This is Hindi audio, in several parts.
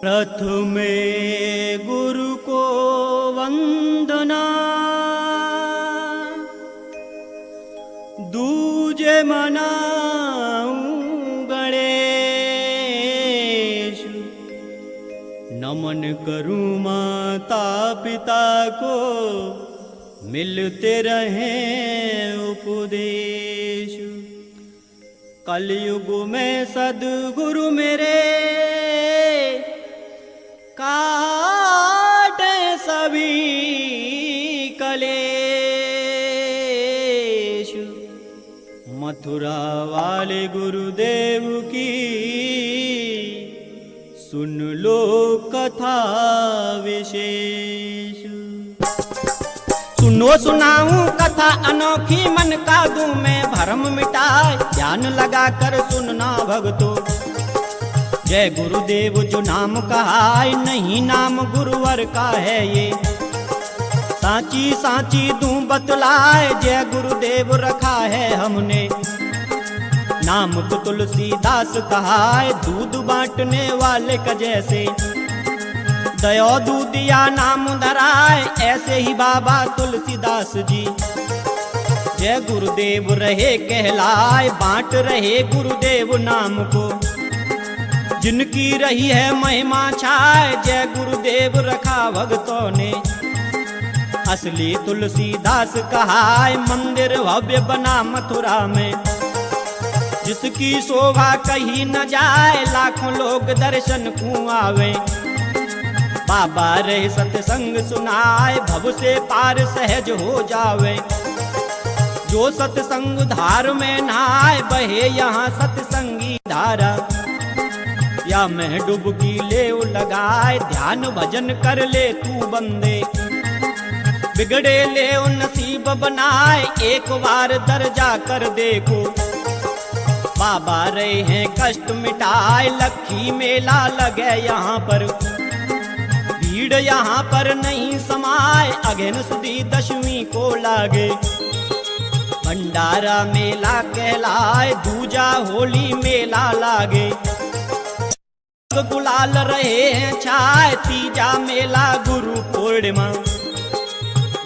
प्रथमे गुरु को वंदना, दूजे मनाऊं गणेश। नमन करूं माता पिता को, मिलते रहें उपदेश। कलयुग में सद्गुरु मेरे, काटे सभी कलेश। मथुरा वाले गुरुदेव की सुन लो कथा विशेष। सुनो सुनाऊं कथा अनोखी, मन का दूं मैं भरम मिटाए। ध्यान लगा कर सुनना भगतो, जय गुरुदेव जो नाम कहाय, नहीं नाम गुरुवर का है ये। सांची सांची दूं बतलाए, जय गुरुदेव रखा है हमने। नाम तो तुलसीदास कहाय, दूध बांटने वाले का जैसे। दया दूधिया नाम धराए, ऐसे ही बाबा तुलसीदास जी। जय गुरुदेव रहे कहलाए, बांट रहे गुरुदेव नाम को। जिनकी रही है महिमा छाए, जय गुरुदेव रखा भगतों ने। असली तुलसीदास कहाय, मंदिर भव्य बना मथुरा में। जिसकी शोभा कहीं न जाए, लाखों लोग दर्शन को आवे। बाबा रहे सत्संग सुनाए, भव से पार सहज हो जावे। जो सत्संग धार में नहाए, बहे यहाँ सत्संगी धारा। या मैं डुबकी ले लगाए, ध्यान भजन कर ले तू बंदे। बिगड़े ले नसीब बनाए, एक बार दर्जा कर देखो। बाबा रहे हैं कष्ट मिटाए, लक्खी मेला लगे यहाँ पर। भीड़ यहाँ पर नहीं समाए, अगेन सुदी दशवीं को लागे। भंडारा मेला कहलाए, दूजा होली मेला लागे। गुलाल रहे हैं छाए, तीजा मेला गुरु पूर्णिमा।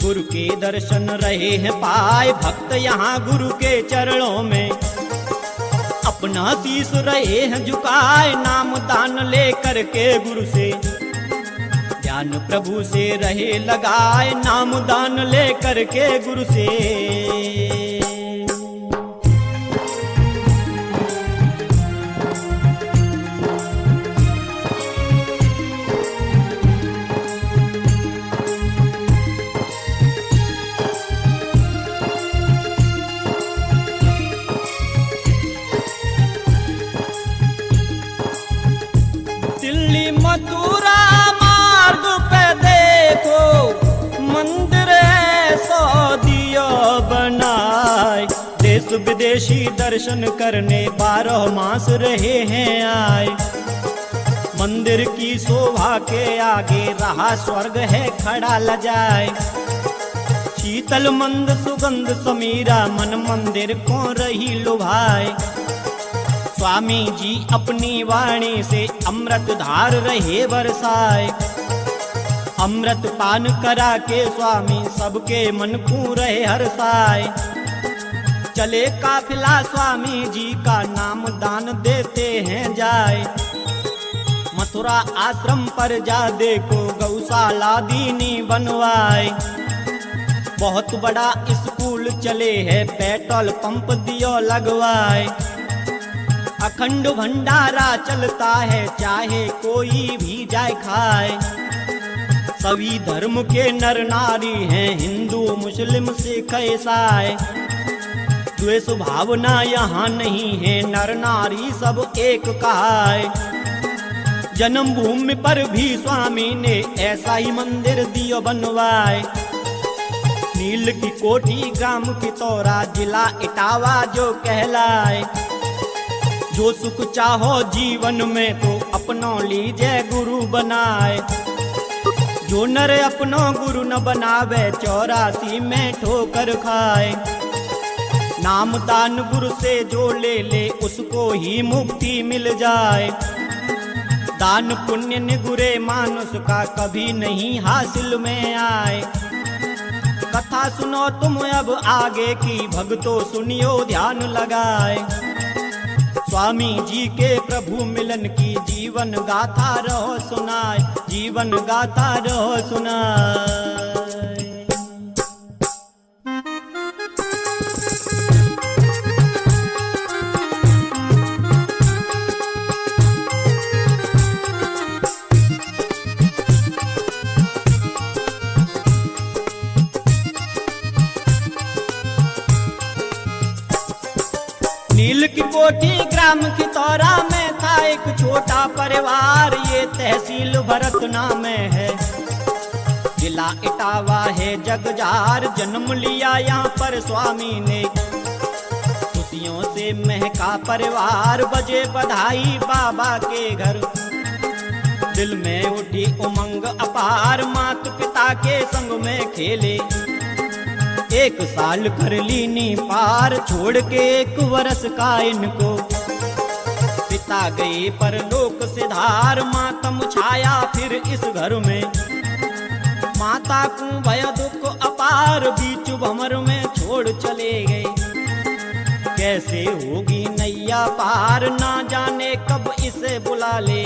गुरु के दर्शन रहे हैं पाए, भक्त यहाँ गुरु के चरणों में। अपना शीश रहे हैं झुकाए, नाम दान ले करके गुरु से। ज्ञान प्रभु से रहे लगाए, नाम दान ले करके गुरु से। मथुरा मार्ग पे देखो, मंदिर ऐसा दिया बनाए। देश विदेशी दर्शन करने 12 मास रहे हैं आए। मंदिर की शोभा के आगे रहा स्वर्ग है खड़ा लजाए। शीतल मंद सुगंध समीरा, मन मंदिर को रही लुभाए। स्वामी जी अपनी वाणी से अमृत धार रहे बरसाए। अमृत पान करा के स्वामी सबके मन को रहे हर्षाए। चले काफिला स्वामी जी का नाम दान देते हैं जाए। मथुरा आश्रम पर जा देखो, गौशाला दीनी बनवाए। बहुत बड़ा स्कूल चले है, पेट्रोल पंप दियो लगवाए। अखंड भंडारा चलता है, चाहे कोई भी जाए खाए। सभी धर्म के नर नारी हैं, हिंदू मुस्लिम सिख ईसाई। द्वेष भावना यहाँ नहीं है, नर नारी सब एक कहाए। जन्मभूमि पर भी स्वामी ने ऐसा ही मंदिर दियो बनवाए। नील की कोठी ग्राम की तोरा, जिला इटावा जो कहलाए। जो सुख चाहो जीवन में तो अपनो लीजिए गुरु बनाए। जो नर अपनो गुरु न बनावे, 84 में ठोकर खाए। नाम दान गुरु से जो ले ले, उसको ही मुक्ति मिल जाए। दान पुण्य निगुरे मानुष का कभी नहीं हासिल में आए। कथा सुनो तुम अब आगे की, भक्तों सुनियो ध्यान लगाए। स्वामी जी के प्रभु मिलन की जीवन गाथा रहो सुनाए, जीवन गाथा रहो सुनाए। नील की कोठी ग्राम खितौरा में था एक छोटा परिवार, ये तहसील भरतना में है, जिला इटावा है जगजार। जन्म लिया यहाँ पर स्वामी ने, खुशियों से महका परिवार। बजे बधाई बाबा के घर, दिल में उठी उमंग अपार। माता पिता के संग में खेले, एक साल कर लीनी पार। छोड़ के एक वर्ष का इनको, पिता गए परलोक से धार। मातम छाया फिर इस घर में, माता को भय दुख अपार। बीच भंवर में छोड़ चले गए, कैसे होगी नैया पार। ना जाने कब इसे बुला ले,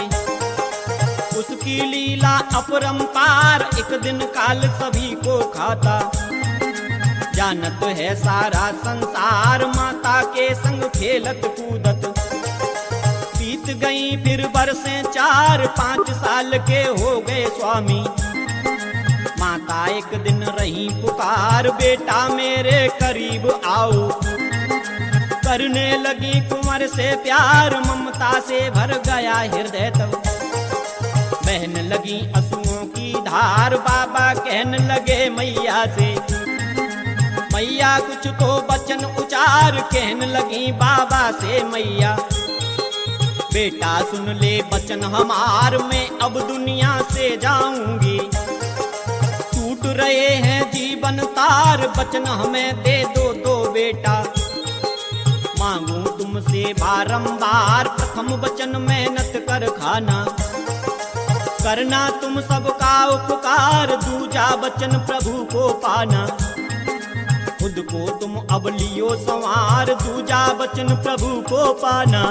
उसकी लीला अपरंपार। एक दिन काल सभी को खाता, जानत है सारा संसार। माता के संग खेलत कूदत, बीत गई फिर बरसें 4-5 साल के हो गए स्वामी। माता एक दिन रही पुकार, बेटा मेरे करीब आओ। करने लगी कुंवर से प्यार, ममता से भर गया हृदय तब। बहन लगी आंसुओं की धार, बाबा कहने लगे मैया से, मैया कुछ तो बचन उचार। कहने लगी बाबा से मैया, बेटा सुन ले बचन हमार। मैं अब दुनिया से जाऊंगी, टूट रहे हैं जीवन तार। बचन हमें दे दो बेटा, मांगू तुमसे बारंबार। प्रथम वचन मेहनत कर खाना, करना तुम सबका उपकार। दूजा वचन प्रभु को पाना, खुद को तुम अब लियो संवार। दूजा वचन प्रभु को पाना।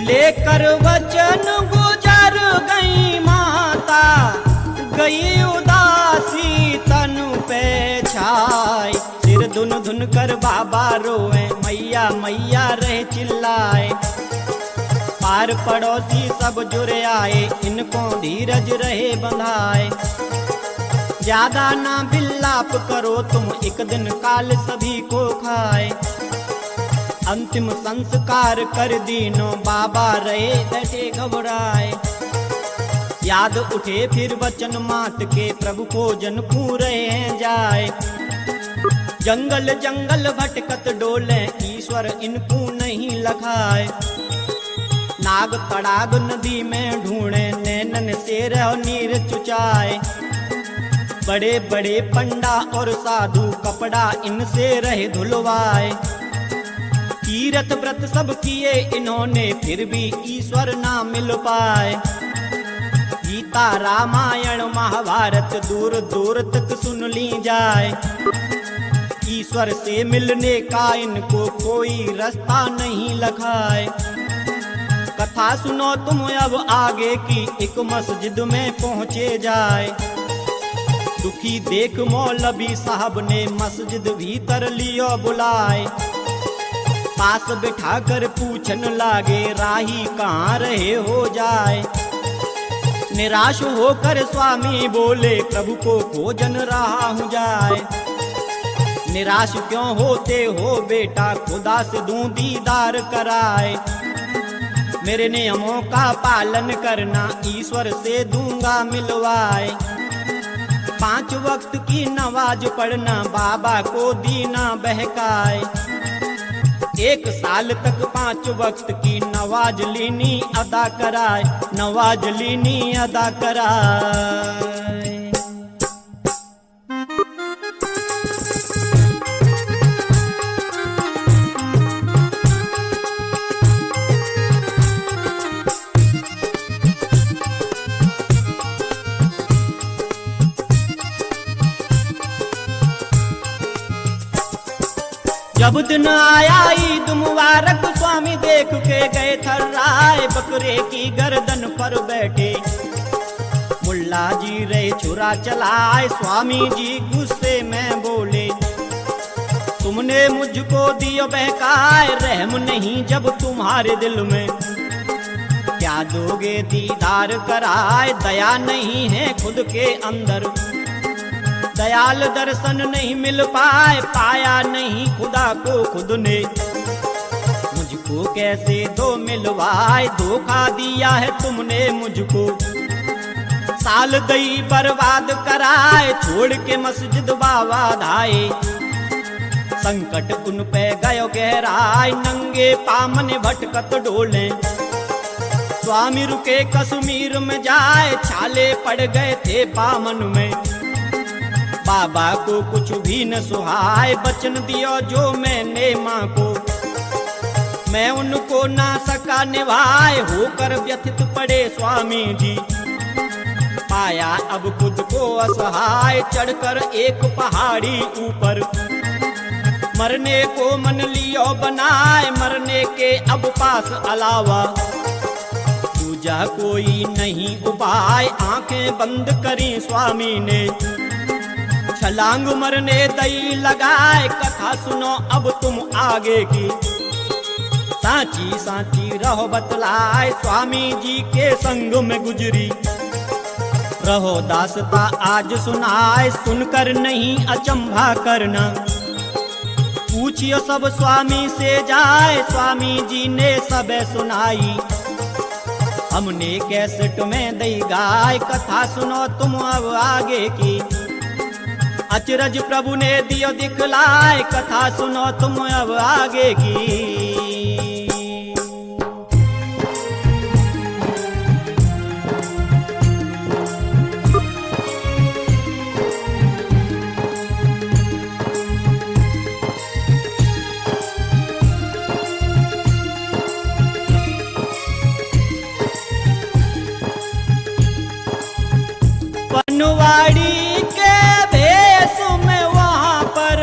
लेकर वचन गुजर गई माता, गई उदासी तनु पे छाए। सिर धुन धुन कर बाबा रोए, मैया मैया रहे चिल्लाए। पार पड़ोसी सब जुड़ आए, इनको धीरज रहे बंधाए। ज्यादा ना विलाप करो तुम, एक दिन काल सभी को खाए। अंतिम संस्कार कर दीनो, बाबा रहे बैठे घबराए। याद उठे फिर वचन मात के, प्रभु को जन पूरे जाए। जंगल जंगल भटकत डोले, ईश्वर इनको नहीं लखाए। नाग तड़ाग नदी में ढूंढे, नैनन से रह नीर चुचाए। बड़े बड़े पंडा और साधु, कपड़ा इनसे रहे धुलवाए। तीरथ व्रत सब किए इन्होंने, फिर भी ईश्वर ना मिल पाए। गीता रामायण महाभारत दूर दूर तक सुन ली जाए। ईश्वर से मिलने का इनको कोई रास्ता नहीं लखाए। कथा सुनो तुम अब आगे की, एक मस्जिद में पहुँचे जाए। दुखी देख मौलवी साहब ने मस्जिद भीतर लियो बुलाए। पास बिठाकर पूछन लागे, राही कहाँ रहे हो जाए। निराश होकर स्वामी बोले, प्रभु को खोजन रहा हूँ जाए। निराश क्यों होते हो बेटा, खुदा से दूं दीदार कराए। मेरे नियमों का पालन करना, ईश्वर से दूंगा मिलवाए। 5 वक्त की नमाज पढ़ना बाबा को दीना बहकाए। 1 साल तक 5 वक्त की नमाज लीनी अदा कराए, नमाज लीनी अदा कराए। जब दिन आया ईद मुबारक स्वामी देख के गए थर्राए, बकरे की गर्दन पर बैठे मुल्ला जी रहे छुरा चलाए। स्वामी जी गुस्से में बोले, तुमने मुझको दियो बहकाए, रहम नहीं जब तुम्हारे दिल में, क्या दोगे दीदार कराए। दया नहीं है खुद के अंदर, दयाल दर्शन नहीं मिल पाए, पाया नहीं खुदा को खुद ने, मुझको कैसे दो मिलवाए। धोखा दिया है तुमने मुझको, साल दई बर्बाद कराए, छोड़ के मस्जिद बाबा धाए। संकट उन पे गयो गहराए, नंगे पामन भटकत डोले। स्वामी रुके कश्मीर में जाए, छाले पड़ गए थे पामन में। बाबा को कुछ भी न सुहाए, वचन दियो जो मैंने माँ को, मैं उनको ना सका निभाए। होकर व्यथित पड़े स्वामी जी, पाया अब खुद को असहाय। चढ़कर एक पहाड़ी ऊपर, मरने को मन लियो बनाए, मरने के अब पास अलावा दूजा कोई नहीं उपाय। आंखें बंद करी स्वामी ने, छलांग मरने दई लगाए। कथा सुनो अब तुम आगे की, साची साची रहो बतलाए। स्वामी जी के संग में गुजरी रहो दासता आज सुनाए। सुनकर नहीं अचंभा करना, पूछियो सब स्वामी से जाए। स्वामी जी ने सब सुनाई, हमने कैसेट में दई गाय। कथा सुनो तुम अब आगे की, अचरज प्रभु ने दियो दिखलाए। कथा सुनो तुम अब आगे की। पनवाड़ी के भेष में वहां पर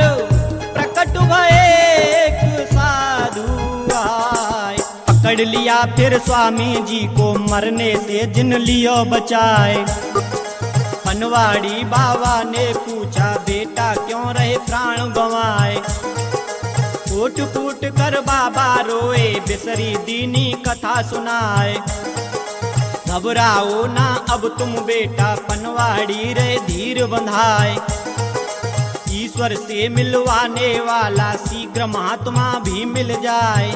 प्रकट भये एक साधु आए। पकड़ लिया फिर स्वामी जी को, मरने से जिन लियो बचाए। पनवाड़ी बाबा ने पूछा, बेटा क्यों रहे प्राण गंवाए। फूट फूट कर बाबा रोए, बिसरी दीनी कथा सुनाए। घबराओ ना अब तुम बेटा, पनवाड़ी रे धीर बंधाए। ईश्वर से मिलवाने वाला शीघ्र महात्मा भी मिल जाए।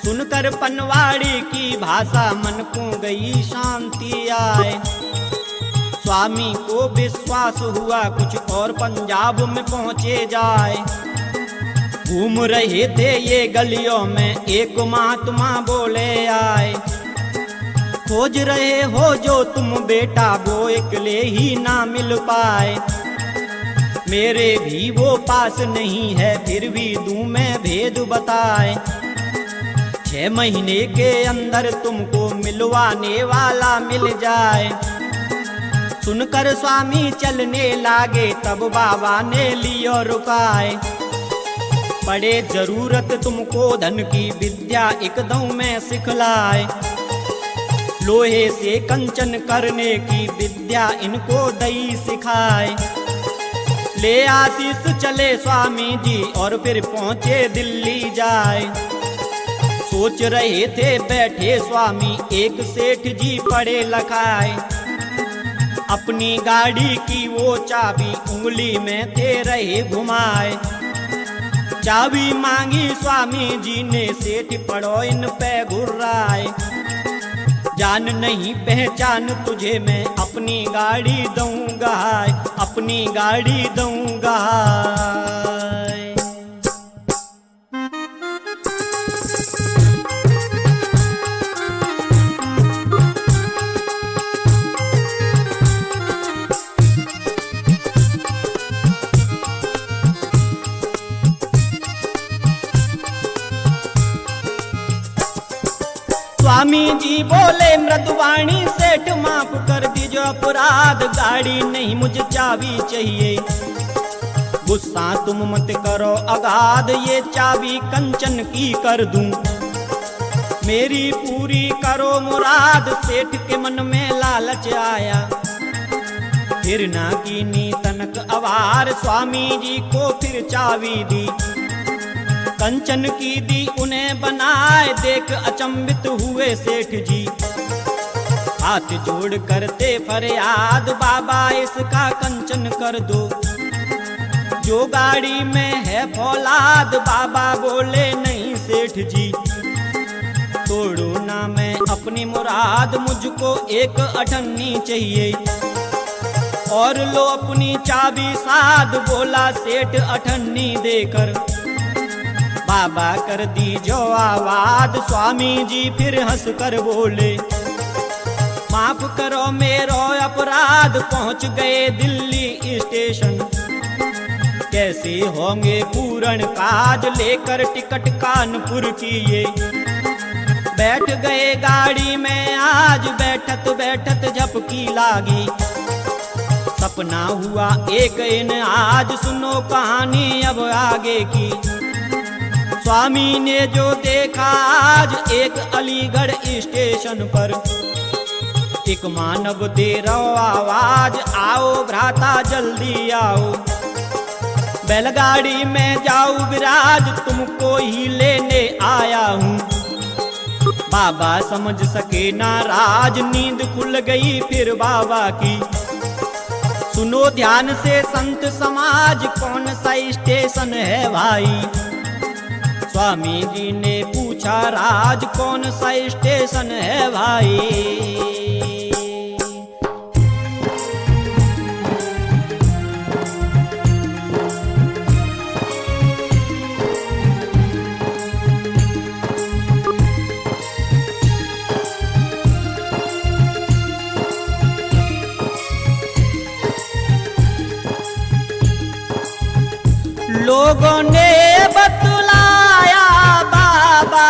सुनकर पनवाड़ी की भाषा मन को गई शांति आए। स्वामी को विश्वास हुआ कुछ और पंजाब में पहुँचे जाए। घूम रहे थे ये गलियों में, एक महात्मा बोले आए। खोज रहे हो जो तुम बेटा, वो अकेले ही ना मिल पाए। मेरे भी वो पास नहीं है, फिर भी दूं मैं भेद बताए। 6 महीने के अंदर तुमको मिलवाने वाला मिल जाए। सुनकर स्वामी चलने लागे, तब बाबा ने लियो रुकाए। पड़े जरूरत तुमको धन की, विद्या एकदम में सिखलाए। लोहे से कंचन करने की विद्या इनको दई सिखाए। ले आशीष चले स्वामी जी और फिर पहुँचे दिल्ली जाए। सोच रहे थे बैठे स्वामी, एक सेठ जी पड़े लखाए। अपनी गाड़ी की वो चाबी उंगली में थे रहे घुमाए। चाबी मांगी स्वामी जी ने, सेठ पड़ो इन पे घुर्राए। जान नहीं पहचान तुझे मैं अपनी गाड़ी दूंगा, अपनी गाड़ी दूंगा। स्वामी जी बोले मृदुवाणी सेठ माफ कर दीजो अपराध, गाड़ी नहीं मुझे चाबी चाहिए, गुस्सा तुम मत करो अगाध, ये चाबी कंचन की कर दूं, मेरी पूरी करो मुराद। सेठ के मन में लालच आया, फिर ना कीनी तनक अवार, स्वामी जी को फिर चाबी दी, कंचन की दी उन्हें बनाए, देख अचंभित हुए सेठ जी, हाथ जोड़ करते फरियाद, बाबा इसका कंचन कर दो, जो गाड़ी में है फौलाद। बाबा बोले नहीं सेठ जी, तोड़ो ना मैं अपनी मुराद, मुझको एक अठन्नी चाहिए, और लो अपनी चाबी साध। बोला सेठ अठन्नी देकर, बाबा कर दी जो आवाज। स्वामी जी फिर हंस कर बोले, माफ करो मेरो अपराध, पहुंच गए दिल्ली स्टेशन, कैसे होंगे पूर्ण काज, लेकर टिकट कानपुर किए, बैठ गए गाड़ी में आज, बैठत बैठत झपकी लागी, सपना हुआ एक इन आज, सुनो कहानी अब आगे की। स्वामी ने जो देखा आज एक अलीगढ़ स्टेशन पर, एक मानव दे रहो आवाज, आओ भ्राता जल्दी आओ, बैलगाड़ी में जाओ विराज, तुमको ही लेने आया हूँ। बाबा समझ सके नाराज, नींद खुल गई फिर बाबा की। सुनो ध्यान से संत समाज, कौन सा स्टेशन है भाई? स्वामी जी ने पूछा राज, कौन सा स्टेशन है भाई? लोगों ने बतलाया बाबा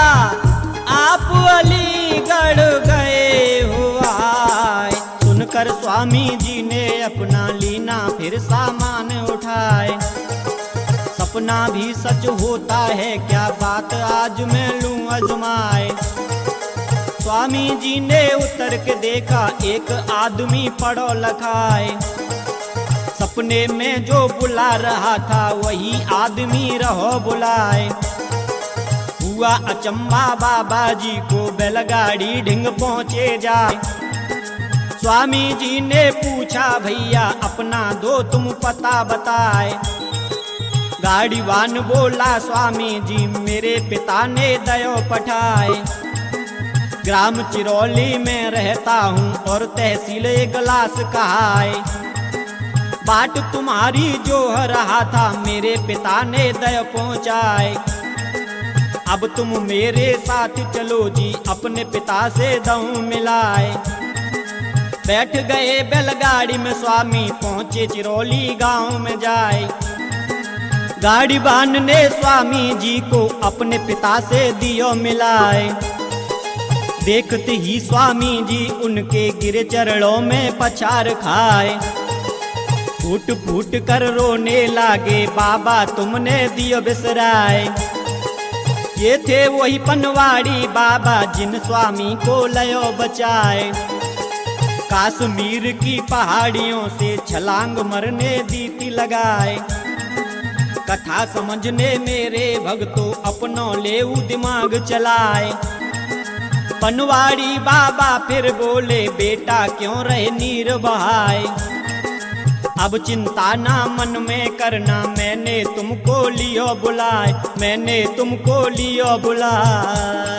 आप अलीगढ़ गए हो आए, सुनकर स्वामी जी ने अपना लीना फिर सामान उठाए। सपना भी सच होता है क्या, बात आज मैं लूं आजमाए। स्वामी जी ने उतर के देखा एक आदमी पड़ो लखाए, सपने में जो बुला रहा था वही आदमी रहो बुलाए। हुआ अचंबा बाबा जी को, बैलगाड़ी ढिंग पहुँचे जाए। स्वामी जी ने पूछा भैया अपना दो तुम पता बताए। गाड़ी वान बोला स्वामी जी मेरे पिता ने दयो पठाए। ग्राम चिरौली में रहता हूँ और तहसील गलास कहाए। बाट तुम्हारी जो रहा था मेरे पिता ने दया पहुँचाए। अब तुम मेरे साथ चलो जी अपने पिता से दऊं मिलाए। बैठ गए बैलगाड़ी में स्वामी पहुँचे चिरौली गांव में जाए। गाड़ी वाहन ने स्वामी जी को अपने पिता से दियो मिलाए। देखते ही स्वामी जी उनके गिरे चरणों में पछाड़ खाए। फूट फूट कर रोने लागे बाबा तुमने दियो बिसराए। ये थे वही पनवाड़ी बाबा जिन स्वामी को लयो बचाए। कश्मीर की पहाड़ियों से छलांग मरने दीती लगाए। कथा समझने मेरे भक्तों अपनों लेऊ दिमाग चलाए। पनवाड़ी बाबा फिर बोले बेटा क्यों रहे नीर बहाए। अब चिंता ना मन में करना मैंने तुमको लियो बुलाए। मैंने तुमको लियो बुलाए।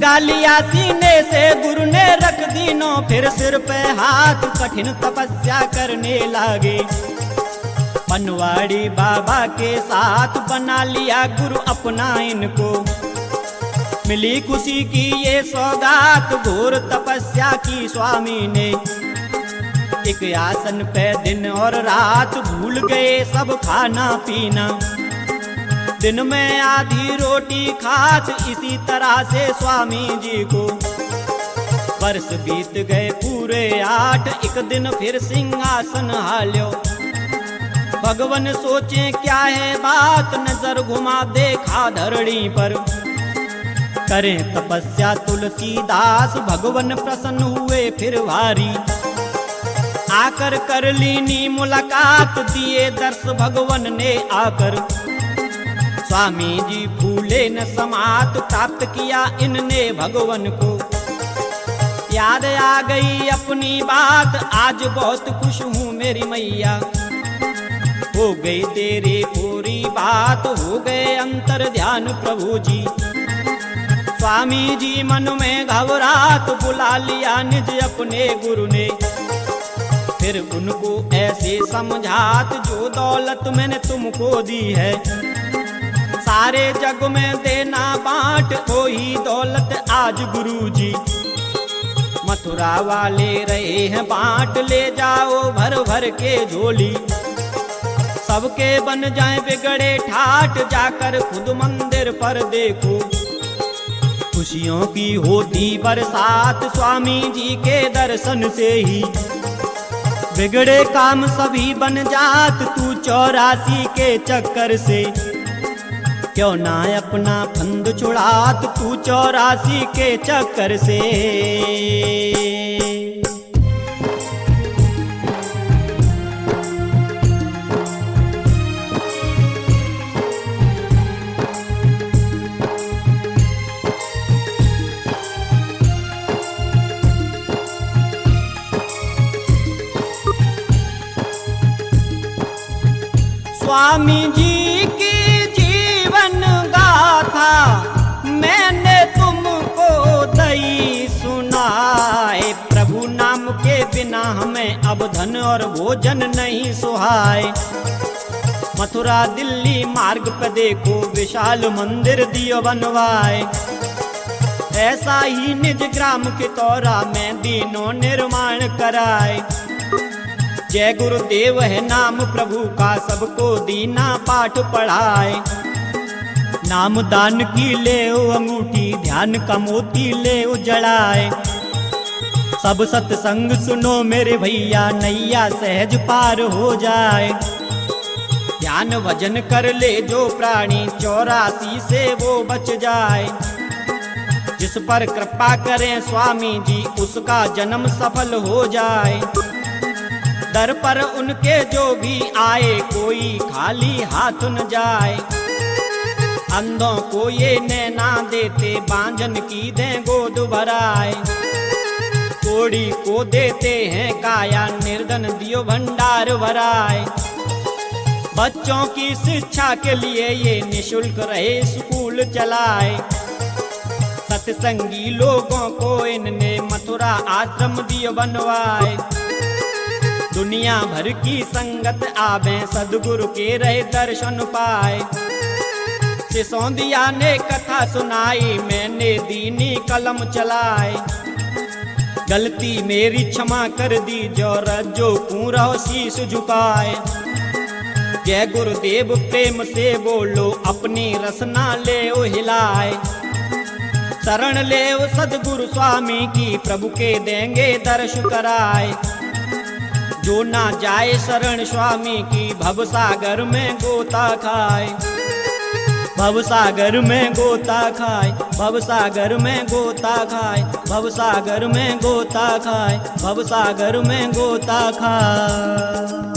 डालिया सीने से गुरु ने रख दीनो, फिर सिर पे हाथ कठिन तपस्या करने लागे। बनवाड़ी बाबा के साथ बना लिया गुरु अपना इनको, मिली खुशी की ये सौगात घोर तपस्या की स्वामी ने। एक आसन पे दिन और रात भूल गए सब खाना पीना, दिन में आधी रोटी खात इसी तरह से स्वामी जी को। वर्ष बीत गए पूरे 8, एक दिन फिर सिंहासन हाल्यो। भगवान सोचे क्या है बात, नजर घुमा देखा धरणी पर। करें तपस्या तुलसीदास, भगवान प्रसन्न हुए फिर भारी। आकर कर लीनी मुलाकात, दिए दर्श भगवान ने आकर। स्वामी जी फूले न समात, प्राप्त किया इनने भगवान को। याद आ गई अपनी बात, आज बहुत खुश हूँ मेरी मैया। हो गई तेरी पूरी बात, हो गए अंतर ध्यान प्रभु जी। स्वामी जी मन में घबराहट, बुला लिया निज अपने गुरु ने। फिर उनको ऐसे समझात, जो दौलत मैंने तुमको दी है सारे जग में देना बांट, वही दौलत आज गुरु जी। मथुरा वाले रहे हैं बांट, ले जाओ भर भर के झोली। सबके बन जाए बिगड़े ठाट, जाकर खुद मंदिर पर देखो। खुशियों की होती बरसात, स्वामी जी के दर्शन से ही। बिगड़े काम सभी बन जात, तू 84 के चक्कर से। क्यों ना अपना फंद छुड़ात, तू 84 के चक्कर से। स्वामी जी की जीवन गाथा मैंने तुमको दई सुनाए। प्रभु नाम के बिना हमें अब धन और भोजन नहीं सुहाए। मथुरा दिल्ली मार्ग पे देखो, विशाल मंदिर दियो बनवाए। ऐसा ही निज ग्राम के तौरा में दीनों निर्माण कराए। जय गुरुदेव है नाम प्रभु का, सबको दीना पाठ पढ़ाए। नाम दान की ले अंगूठी, ध्यान का मोती ले जड़ाए। सब सत्संग सुनो मेरे भैया, नैया सहज पार हो जाए। ध्यान भजन कर ले जो प्राणी, 84 से वो बच जाए। जिस पर कृपा करें स्वामी जी, उसका जन्म सफल हो जाए। दर पर उनके जो भी आए, कोई खाली हाथ न जाए। अंधों को ये नैना देते, बांझन की दें गोद भराए। कोड़ी को देते हैं काया, निर्धन दियो भंडार भराए। बच्चों की शिक्षा के लिए ये निशुल्क रहे स्कूल चलाए। सत्संगी लोगों को इनने मथुरा आश्रम दियो बनवाए। दुनिया भर की संगत आवे, सदगुरु के रहे दर्शन पाए। सिसोदिया ने कथा सुनाई, मैंने दीनी कलम चलाए। गलती मेरी क्षमा कर दी, जो रज्जो पूरा शीश झुकाए। जय गुरुदेव प्रेम से बोलो, अपनी रसना ले हिलाए। शरण ले सदगुरु स्वामी की, प्रभु के देंगे दर्श कराए। जो ना जाए शरण स्वामी की, भवसागर में गोता खाए। भवसागर में गोता खाए, भवसागर में गोता खाए, भवसागर में गोता खाए, भवसागर में गोता खाए।